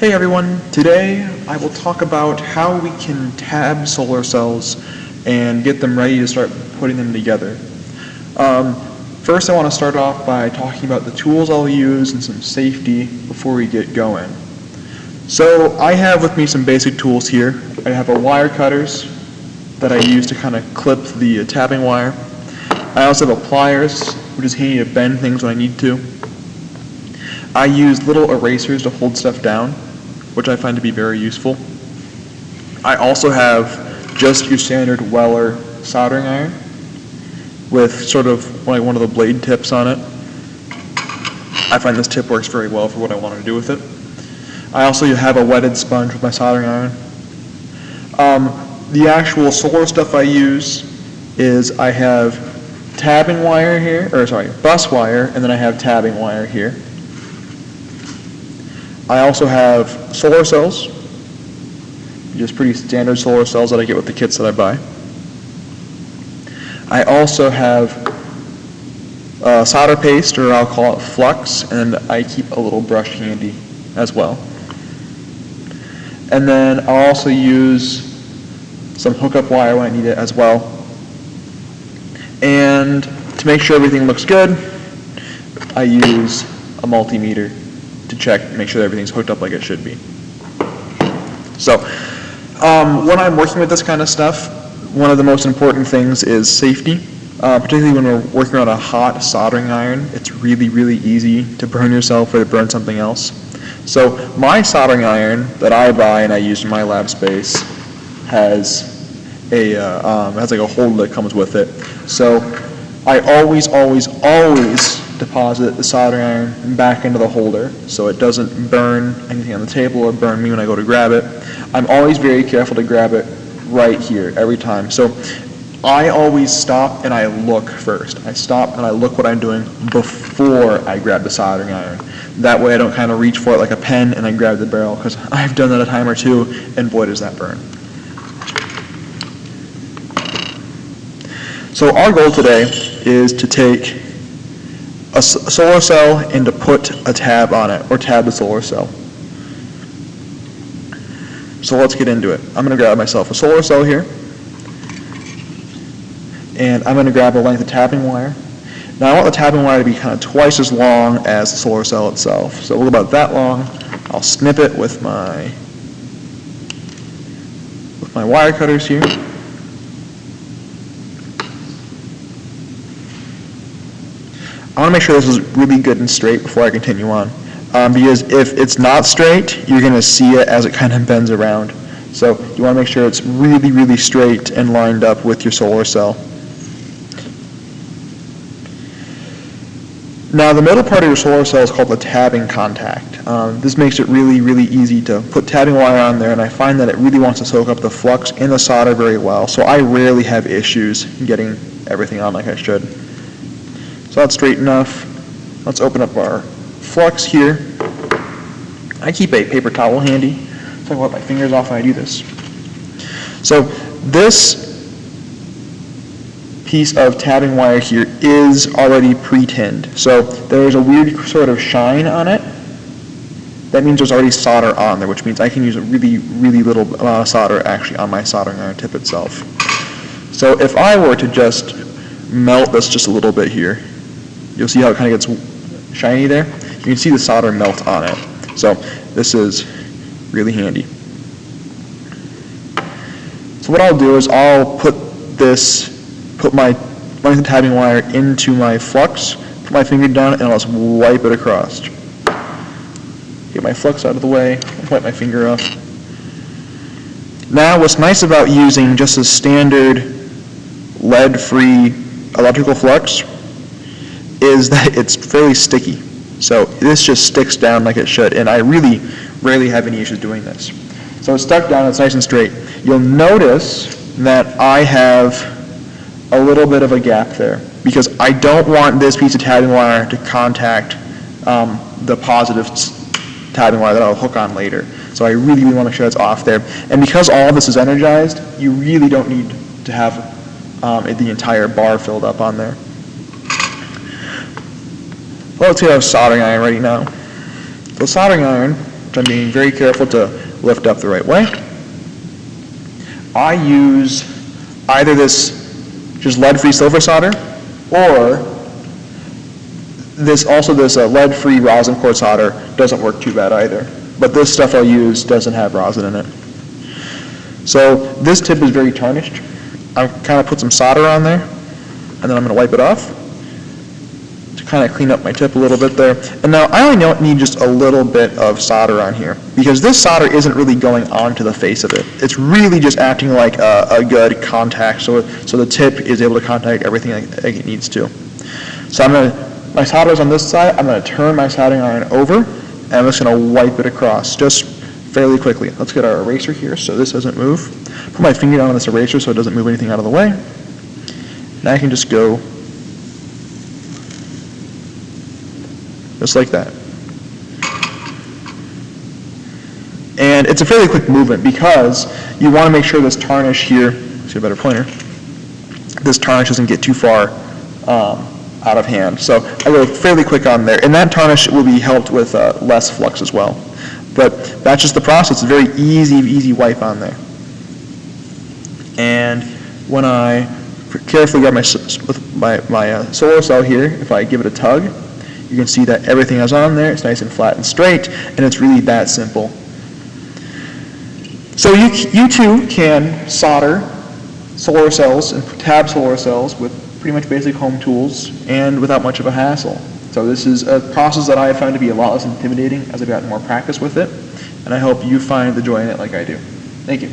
Hey everyone, today I will talk about how we can tab solar cells and get them ready to start putting them together. First I want to start off by talking about the tools I'll use and some safety before we get going. So I have with me some basic tools here. I have a wire cutters that I use to kind of clip the tabbing wire. I also have a pliers, which is handy to bend things when I need to. I use little erasers to hold stuff down, which I find to be very useful. I also have just your standard Weller soldering iron with sort of like one of the blade tips on it. I find this tip works very well for what I want to do with it. I also have a wetted sponge with my soldering iron. The actual solar stuff I use is I have tabbing wire here, bus wire, and then I have tabbing wire here. I also have solar cells, just pretty standard solar cells that I get with the kits that I buy. I also have solder paste, or I'll call it flux, and I keep a little brush handy as well. And then I'll also use some hookup wire when I need it as well. And to make sure everything looks good, I use a multimeter to check, make sure that everything's hooked up like it should be. So, when I'm working with this kind of stuff, one of the most important things is safety. Particularly when we're working on a hot soldering iron, it's really, really easy to burn yourself or to burn something else. So my soldering iron that I buy and I use in my lab space has like a holder that comes with it. So I always deposit the soldering iron back into the holder so it doesn't burn anything on the table or burn me when I go to grab it. I'm always very careful to grab it right here every time. So I always stop and I look first. I stop and I look what I'm doing before I grab the soldering iron. That way I don't kind of reach for it like a pen and I grab the barrel, because I've done that a time or two and boy does that burn. So our goal today is to take a solar cell and to put a tab on it, or tab the solar cell. So let's get into it. I'm going to grab myself a solar cell here, and I'm going to grab a length of tabbing wire. Now I want the tabbing wire to be kind of twice as long as the solar cell itself. So we'll go about that long. I'll snip it with my wire cutters here. I want to make sure this is really good and straight before I continue on. Because if it's not straight, you're going to see it as it kind of bends around. So you want to make sure it's really, really straight and lined up with your solar cell. Now the middle part of your solar cell is called the tabbing contact. This makes it really, really easy to put tabbing wire on there, and I find that it really wants to soak up the flux and the solder very well. So I rarely have issues getting everything on like I should. So that's straight enough. Let's open up our flux here. I keep a paper towel handy so I can wipe my fingers off when I do this. So this piece of tabbing wire here is already pre-tinned. So there's a weird sort of shine on it. That means there's already solder on there, which means I can use a really, really little amount of solder actually on my soldering iron tip itself. So if I were to just melt this just a little bit here, you'll see how it kind of gets shiny there. You can see the solder melt on it. So this is really handy. So what I'll do is I'll put my length of tabbing wire into my flux, put my finger down, and I'll just wipe it across. Get my flux out of the way, wipe my finger off. Now what's nice about using just a standard lead-free electrical flux is that it's fairly sticky. So this just sticks down like it should, and I really rarely have any issues doing this. So it's stuck down, it's nice and straight. You'll notice that I have a little bit of a gap there because I don't want this piece of tabbing wire to contact the positive tabbing wire that I'll hook on later. So I really, really want to make sure it's off there. And because all of this is energized, you really don't need to have the entire bar filled up on there. Well, let's get our soldering iron ready now. The soldering iron which I'm being very careful to lift up the right way. I use either this just lead-free silver solder, or this lead-free rosin core solder doesn't work too bad either. But this stuff I'll use doesn't have rosin in it. So this tip is very tarnished. I'll kind of put some solder on there, and then I'm going to wipe it off to kind of clean up my tip a little bit there. And now I only need just a little bit of solder on here, because this solder isn't really going onto the face of it. It's really just acting like a good contact, so the tip is able to contact everything like it needs to. So my solder's on this side. I'm going to turn my soldering iron over, and I'm just going to wipe it across just fairly quickly. Let's get our eraser here so this doesn't move. Put my finger down on this eraser so it doesn't move anything out of the way. Now I can just go just like that. And it's a fairly quick movement because you want to make sure this tarnish here, let's get a better pointer, this tarnish doesn't get too far out of hand. So I go fairly quick on there, and that tarnish will be helped with less flux as well. But that's just the process. It's a very easy wipe on there. And when I carefully grab my solar cell here, if I give it a tug, you can see that everything is on there. It's nice and flat and straight, and it's really that simple. So you too can solder solar cells and tab solar cells with pretty much basic home tools and without much of a hassle. So this is a process that I have found to be a lot less intimidating as I've gotten more practice with it, and I hope you find the joy in it like I do. Thank you.